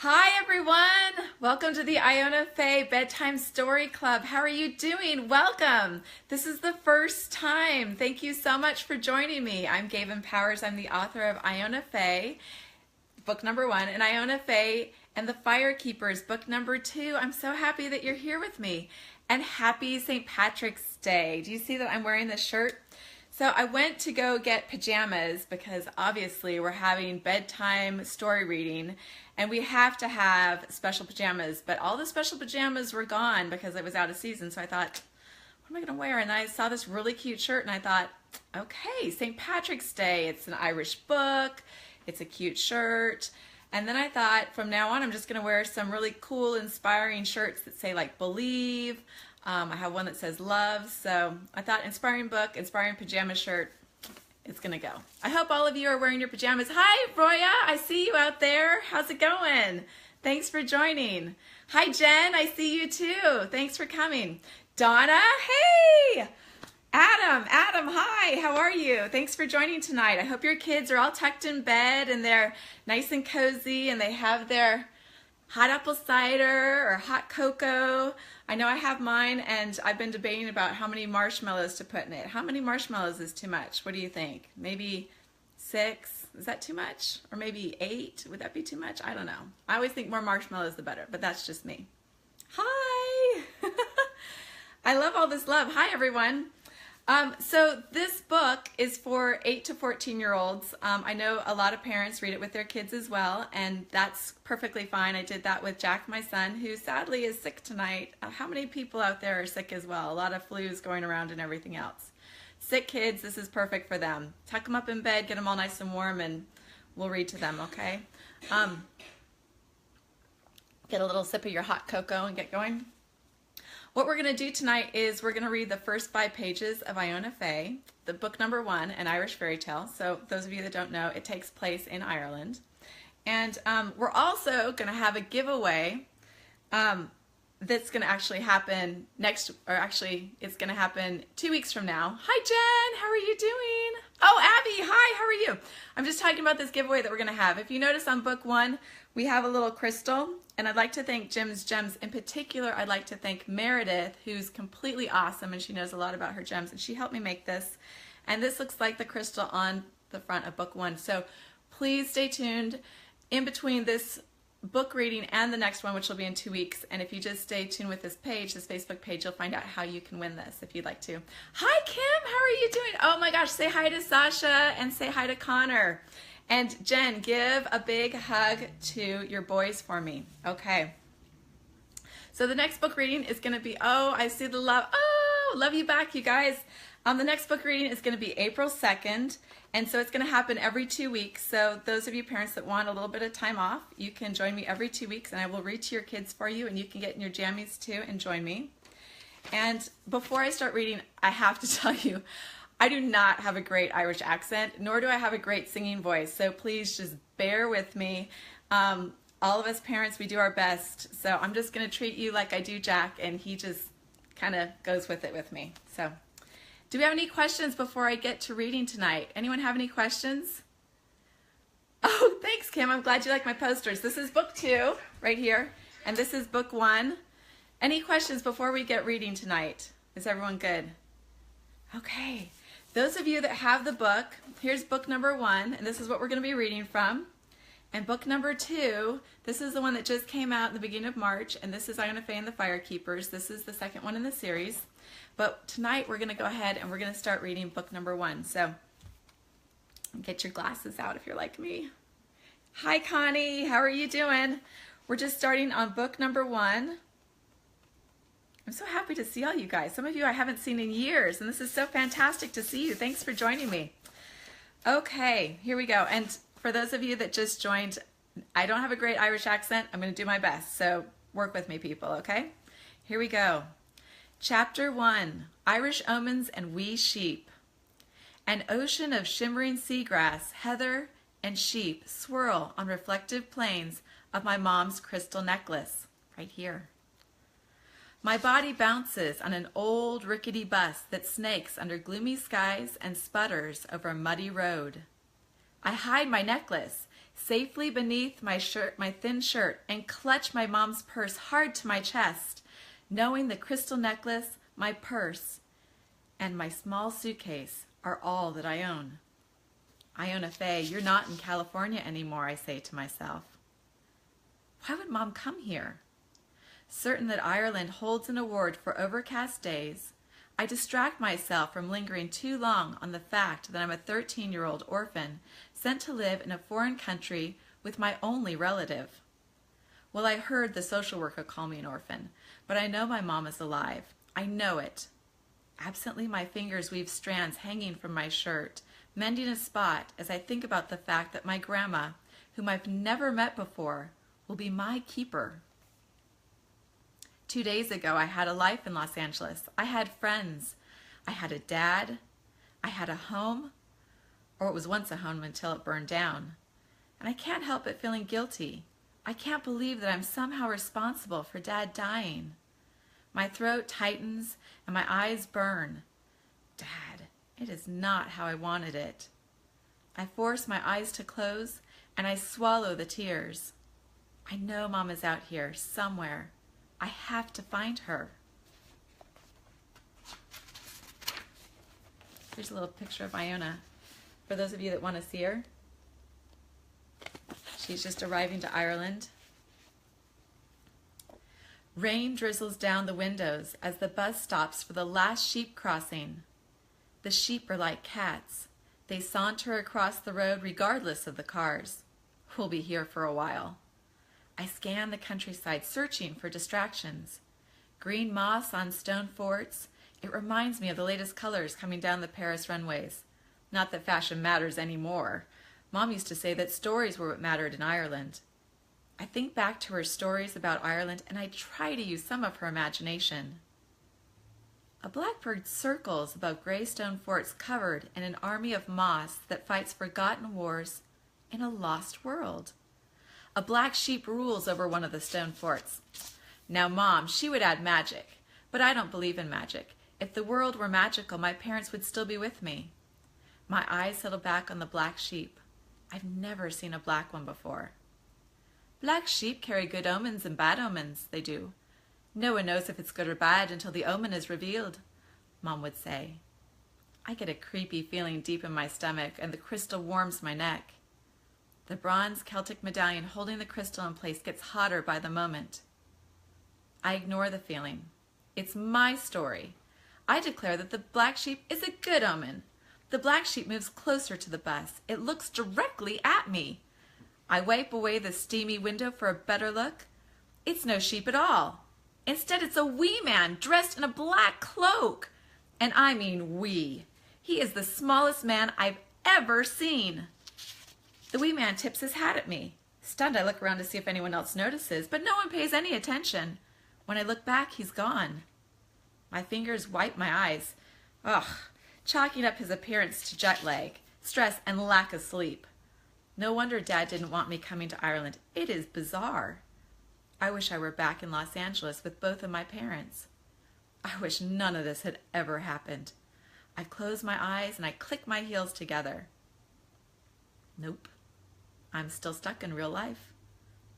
Hi everyone! Welcome to the Iona Fay Bedtime Story Club. How are you doing? Welcome! This is the first time. Thank you so much for joining me. I'm Gayvin Powers. I'm the author of Iona Fay, book number 1, and Iona Fay and the Firekeepers, book number 2. I'm so happy that you're here with me. And happy St. Patrick's Day. Do you see that I'm wearing this shirt? So I went to go get pajamas because obviously we're having bedtime story reading and we have to have special pajamas, but all the special pajamas were gone because it was out of season. So I thought, what am I going to wear? And I saw this really cute shirt and I thought, okay, St. Patrick's Day. It's an Irish book. It's a cute shirt. And then I thought from now on, I'm just going to wear some really cool, inspiring shirts that say like believe. I have one that says love, so I thought inspiring book, inspiring pajama shirt, it's gonna go. I hope all of you are wearing your pajamas. Hi, Roya, I see you out there. How's it going? Thanks for joining. Hi, Jen, I see you too. Thanks for coming. Donna, hey! Adam, hi, how are you? Thanks for joining tonight. I hope your kids are all tucked in bed and they're nice and cozy and they have their hot apple cider or hot cocoa. I know I have mine and I've been debating about how many marshmallows to put in it. How many marshmallows is too much? What do you think? Maybe 6? Is that too much? Or maybe 8? Would that be too much? I don't know. I always think more marshmallows the better, but that's just me. Hi! I love all this love. Hi everyone. So this book is for 8 to 14-year-olds. I know a lot of parents read it with their kids as well, and that's perfectly fine. I did that with Jack, my son, who sadly is sick tonight. How many people out there are sick as well? A lot of flus going around and everything else. Sick kids, this is perfect for them. Tuck them up in bed, get them all nice and warm, and we'll read to them, okay? Get a little sip of your hot cocoa and get going. What we're going to do tonight is we're going to read the first 5 pages of Iona Fay, the book number 1, an Irish fairy tale. So those of you that don't know, it takes place in Ireland. And we're also going to have a giveaway that's going to actually happen next, or actually it's going to happen 2 weeks from now. Hi Jen, how are you doing? Oh, Abby, hi, how are you? I'm just talking about this giveaway that we're going to have. If you notice on book 1, we have a little crystal, and I'd like to thank Jim's Gems. In particular, I'd like to thank Meredith, who's completely awesome, and she knows a lot about her gems, and she helped me make this. And this looks like the crystal on the front of book 1. So please stay tuned in between this book reading and the next one, which will be in 2 weeks. And if you just stay tuned with this page, this Facebook page, you'll find out how you can win this if you'd like to. Hi, Kim, how are you doing? Oh my gosh, say hi to Sasha and say hi to Connor. And Jen, give a big hug to your boys for me. Okay. So the next book reading is going to be, oh, I see the love. Oh, love you back, you guys. The next book reading is going to be April 2nd. And so it's going to happen every 2 weeks. So those of you parents that want a little bit of time off, you can join me every 2 weeks and I will read to your kids for you and you can get in your jammies too and join me. And before I start reading, I have to tell you, I do not have a great Irish accent, nor do I have a great singing voice. So please just bear with me. All of us parents, we do our best. So I'm just going to treat you like I do Jack, and he just kind of goes with it with me. So do we have any questions before I get to reading tonight? Anyone have any questions? Oh, thanks, Kim. I'm glad you like my posters. This is book 2 right here, and this is book 1. Any questions before we get reading tonight? Is everyone good? Okay. Those of you that have the book, here's book number 1, and this is what we're going to be reading from. And book number 2, this is the one that just came out in the beginning of March, and this is Iona Fay and the Firekeepers. This is the second one in the series. But tonight we're going to go ahead and we're going to start reading book number 1. So get your glasses out if you're like me. Hi Connie, how are you doing? We're just starting on book number 1. I'm so happy to see all you guys. Some of you I haven't seen in years, and this is so fantastic to see you. Thanks for joining me. Okay, here we go. And for those of you that just joined, I don't have a great Irish accent. I'm going to do my best, so work with me, people, okay? Here we go. Chapter 1, Irish Omens and Wee Sheep. An ocean of shimmering seagrass, heather, and sheep swirl on reflective plains of my mom's crystal necklace, right here. My body bounces on an old rickety bus that snakes under gloomy skies and sputters over a muddy road. I hide my necklace, safely beneath my thin shirt, and clutch my mom's purse hard to my chest, knowing the crystal necklace, my purse, and my small suitcase are all that I own. Iona Fay, you're not in California anymore, I say to myself. Why would Mom come here? Certain that Ireland holds an award for overcast days, I distract myself from lingering too long on the fact that I'm a 13-year-old orphan sent to live in a foreign country with my only relative. Well, I heard the social worker call me an orphan, but I know my mom is alive. I know it. Absently, my fingers weave strands hanging from my shirt, mending a spot as I think about the fact that my grandma, whom I've never met before, will be my keeper. 2 days ago, I had a life in Los Angeles. I had friends. I had a dad. I had a home, or it was once a home until it burned down. And I can't help but feeling guilty. I can't believe that I'm somehow responsible for Dad dying. My throat tightens and my eyes burn. Dad, it is not how I wanted it. I force my eyes to close and I swallow the tears. I know Mom is out here somewhere. I have to find her. Here's a little picture of Iona for those of you that want to see her. She's just arriving to Ireland. Rain drizzles down the windows as the bus stops for the last sheep crossing. The sheep are like cats. They saunter across the road regardless of the cars. We'll be here for a while. I scan the countryside, searching for distractions. Green moss on stone forts. It reminds me of the latest colors coming down the Paris runways. Not that fashion matters anymore. Mom used to say that stories were what mattered in Ireland. I think back to her stories about Ireland and I try to use some of her imagination. A blackbird circles above gray stone forts covered in an army of moss that fights forgotten wars in a lost world. A black sheep rules over one of the stone forts. Now Mom, she would add magic, but I don't believe in magic. If the world were magical, my parents would still be with me. My eyes settle back on the black sheep. I've never seen a black one before. Black sheep carry good omens and bad omens, they do. No one knows if it's good or bad until the omen is revealed, Mom would say. I get a creepy feeling deep in my stomach and the crystal warms my neck. The bronze Celtic medallion holding the crystal in place gets hotter by the moment. I ignore the feeling. It's my story. I declare that the black sheep is a good omen. The black sheep moves closer to the bus. It looks directly at me. I wipe away the steamy window for a better look. It's no sheep at all. Instead, it's a wee man dressed in a black cloak. And I mean wee. He is the smallest man I've ever seen. The wee man tips his hat at me. Stunned, I look around to see if anyone else notices, but no one pays any attention. When I look back, he's gone. My fingers wipe my eyes. Ugh, chalking up his appearance to jet lag, stress, and lack of sleep. No wonder Dad didn't want me coming to Ireland. It is bizarre. I wish I were back in Los Angeles with both of my parents. I wish none of this had ever happened. I close my eyes and I click my heels together. Nope. I'm still stuck in real life.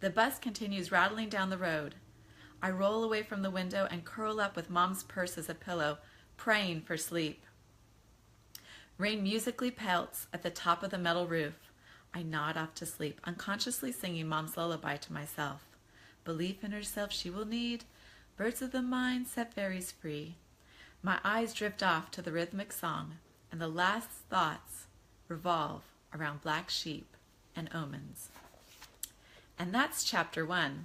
The bus continues rattling down the road. I roll away from the window and curl up with Mom's purse as a pillow, praying for sleep. Rain musically pelts at the top of the metal roof. I nod off to sleep, unconsciously singing Mom's lullaby to myself. Belief in herself she will need, birds of the mind set fairies free. My eyes drift off to the rhythmic song, and the last thoughts revolve around black sheep and omens. And that's chapter 1.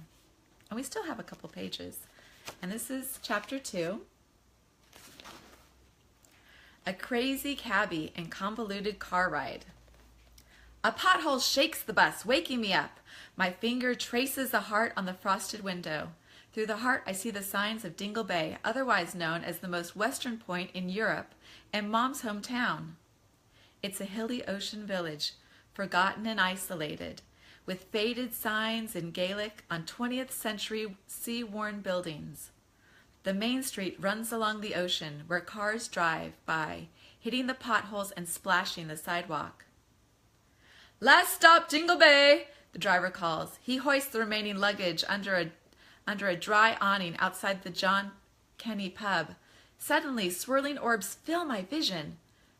And we still have a couple pages. And this is chapter 2. A crazy cabbie and convoluted car ride. A pothole shakes the bus, waking me up. My finger traces a heart on the frosted window. Through the heart, I see the signs of Dingle Bay, otherwise known as the most western point in Europe and Mom's hometown. It's a hilly ocean village, forgotten and isolated, with faded signs in Gaelic on 20th century sea-worn buildings. The main street runs along the ocean where cars drive by, hitting the potholes and splashing the sidewalk. Last stop, Jingle Bay, the driver calls. He hoists the remaining luggage under a dry awning outside the John Kenny pub. Suddenly, swirling orbs fill my vision.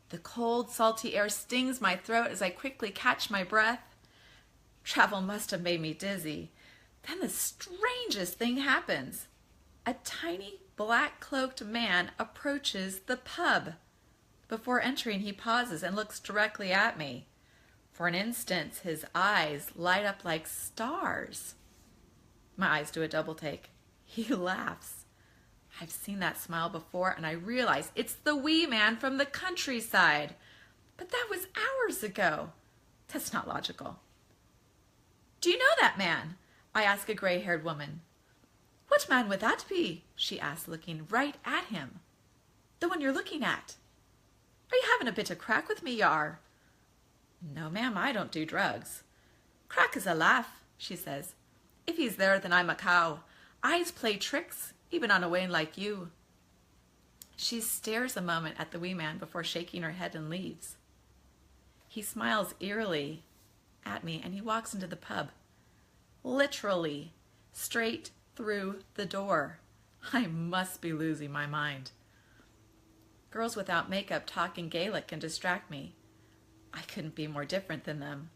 The cold, salty air stings my throat as I quickly catch my breath. Travel must have made me dizzy. Then the strangest thing happens. A tiny, black-cloaked man approaches the pub. Before entering, he pauses and looks directly at me. For an instant, his eyes light up like stars. My eyes do a double take. He laughs. I've seen that smile before, and I realize it's the wee man from the countryside. But that was hours ago. That's not logical. Do you know that man? I ask a gray-haired woman. What man would that be? She asks, looking right at him. The one you're looking at. Are you having a bit of crack with me, yar? No, ma'am, I don't do drugs. Crack is a laugh, she says. If he's there, then I'm a cow. Eyes play tricks, even on a Wayne like you. She stares a moment at the wee man before shaking her head and leaves. He smiles eerily at me and he walks into the pub. Literally, straight through the door. I must be losing my mind. Girls without makeup talk in Gaelic and distract me. I couldn't be more different than them.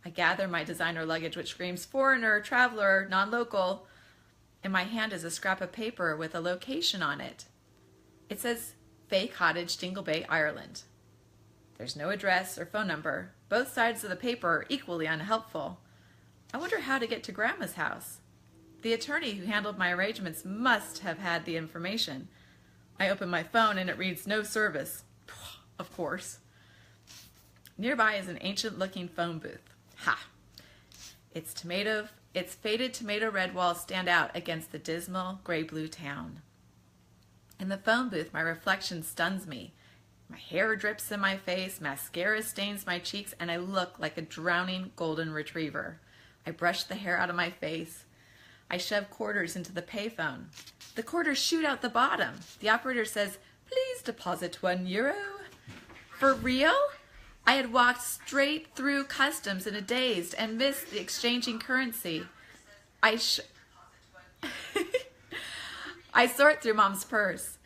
I gather my designer luggage, which screams foreigner, traveler, non-local. In my hand is a scrap of paper with a location on it. It says Fay Cottage, Dingle Bay, Ireland. There's no address or phone number. Both sides of the paper are equally unhelpful. I wonder how to get to Grandma's house. The attorney who handled my arrangements must have had the information. I open my phone and it reads no service. Of course. Nearby is an ancient-looking phone booth. Ha! Its faded tomato red walls stand out against the dismal gray-blue town. In the phone booth, my reflection stuns me. My hair drips in my face, mascara stains my cheeks, and I look like a drowning golden retriever. I brush the hair out of my face. I shove quarters into the payphone. The quarters shoot out the bottom. The operator says, "Please deposit €1." For real? I had walked straight through customs in a daze and missed the exchanging currency. I sort through Mom's purse.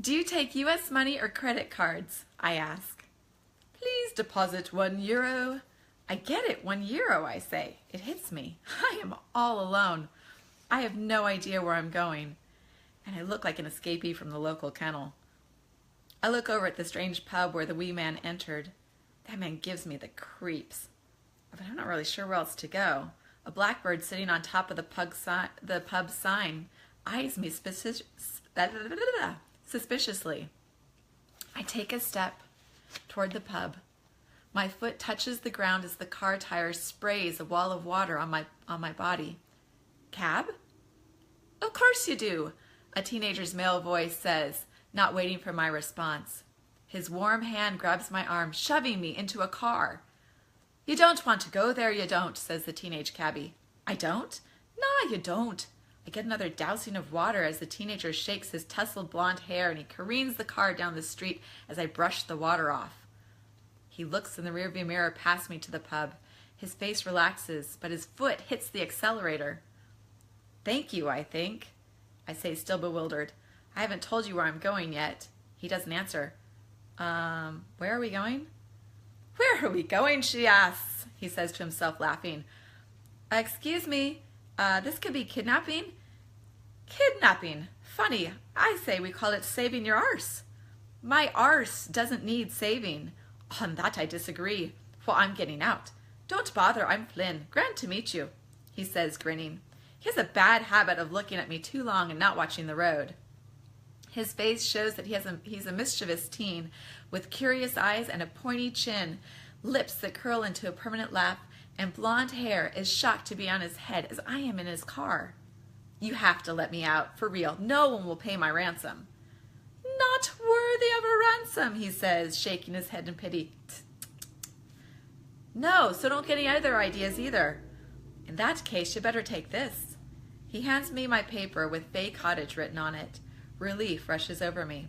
Do you take U.S. money or credit cards? I ask. Please deposit €1. I get it, €1, I say. It hits me. I am all alone. I have no idea where I'm going. And I look like an escapee from the local kennel. I look over at the strange pub where the wee man entered. That man gives me the creeps. But I'm not really sure where else to go. A blackbird sitting on top of the pub sign eyes me suspiciously. I take a step toward the pub. My foot touches the ground as the car tire sprays a wall of water on my body. Cab? Of course you do, a teenager's male voice says, not waiting for my response. His warm hand grabs my arm, shoving me into a car. You don't want to go there, you don't, says the teenage cabbie. I don't? Nah, you don't. I get another dousing of water as the teenager shakes his tousled blonde hair and he careens the car down the street as I brush the water off. He looks in the rearview mirror past me to the pub. His face relaxes, but his foot hits the accelerator. Thank you, I think. I say, still bewildered. I haven't told you where I'm going yet. He doesn't answer. Where are we going? Where are we going, she asks, he says to himself, laughing. Excuse me, this could be kidnapping? Kidnapping? Funny, I say we call it saving your arse. My arse doesn't need saving. On that I disagree. Well, I'm getting out. Don't bother, I'm Flynn. Glad to meet you, he says, grinning. He has a bad habit of looking at me too long and not watching the road. His face shows that he's a mischievous teen with curious eyes and a pointy chin, lips that curl into a permanent laugh, and blonde hair is shocked to be on his head as I am in his car. You have to let me out, for real. No one will pay my ransom. Not worthy of a ransom, he says, shaking his head in pity. No, so don't get any other ideas either. In that case, you better take this. He hands me my paper with Fay Cottage written on it. Relief rushes over me.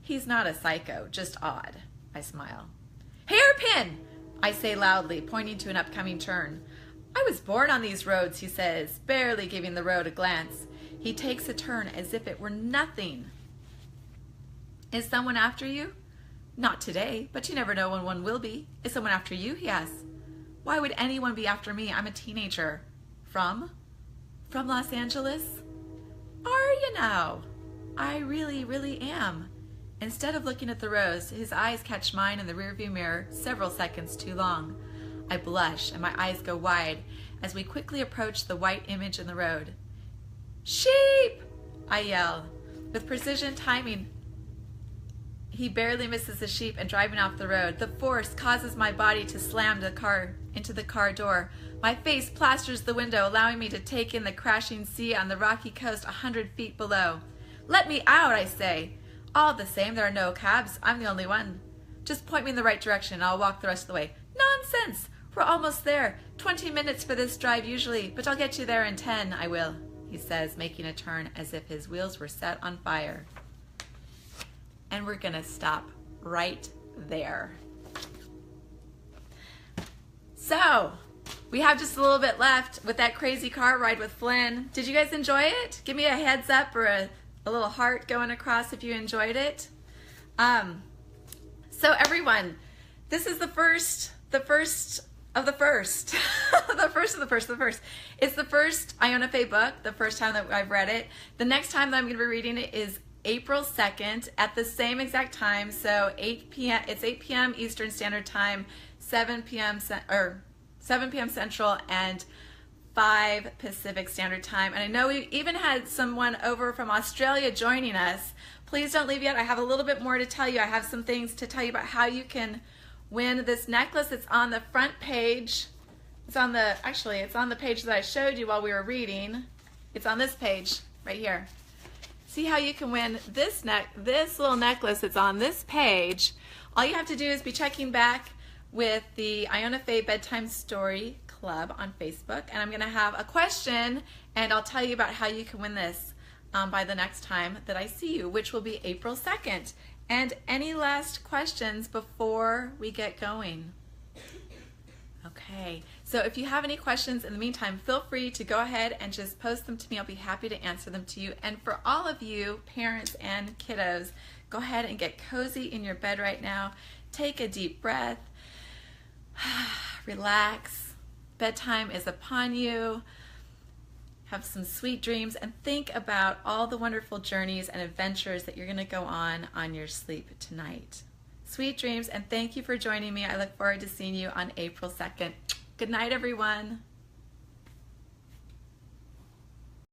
He's not a psycho, just odd. I smile. Hairpin! I say loudly, pointing to an upcoming turn. I was born on these roads, he says, barely giving the road a glance. He takes a turn as if it were nothing. Is someone after you? Not today, but you never know when one will be. Is someone after you? He asks. Why would anyone be after me? I'm a teenager. From? From Los Angeles? Are you now? I really am. Instead of looking at the rose, his eyes catch mine in the rearview mirror several seconds too long. I blush and my eyes go wide as we quickly approach the white image in the road. Sheep! I yell. With precision timing, he barely misses the sheep and driving off the road. The force causes my body to slam into the car door. My face plasters the window, allowing me to take in the crashing sea on the rocky coast 100 feet below. Let me out, I say. All the same, there are no cabs. I'm the only one. Just point me in the right direction and I'll walk the rest of the way. Nonsense! We're almost there. 20 minutes for this drive usually, but I'll get you there in 10, I will, he says, making a turn as if his wheels were set on fire. And we're gonna stop right there. So, we have just a little bit left with that crazy car ride with Flynn. Did you guys enjoy it? Give me a heads up or a little heart going across if you enjoyed it. So everyone, this is the first of the first. the first. It's the first Iona Fay book, the first time that I've read it. The next time that I'm going to be reading it is April 2nd at the same exact time. So 8 p.m. It's 8 p.m. Eastern Standard Time, 7 p.m. Central, and 5 Pacific Standard Time. And I know we even had someone over from Australia joining us. Please don't leave yet. I have a little bit more to tell you. I have some things to tell you about how you can win this necklace. It's on the front page. It's on the page that I showed you while we were reading. It's on this page right here. See how you can win this little necklace. It's on this page. All you have to do is be checking back with the Iona Fay Bedtime Story Club on Facebook, and I'm going to have a question, and I'll tell you about how you can win this by the next time that I see you, which will be April 2nd. And any last questions before we get going? Okay, so if you have any questions in the meantime, feel free to go ahead and just post them to me. I'll be happy to answer them to you. And for all of you, parents and kiddos, go ahead and get cozy in your bed right now. Take a deep breath. Relax. Bedtime is upon you. Have some sweet dreams and think about all the wonderful journeys and adventures that you're going to go on your sleep tonight. Sweet dreams, and thank you for joining me. I look forward to seeing you on April 2nd. Good night, everyone.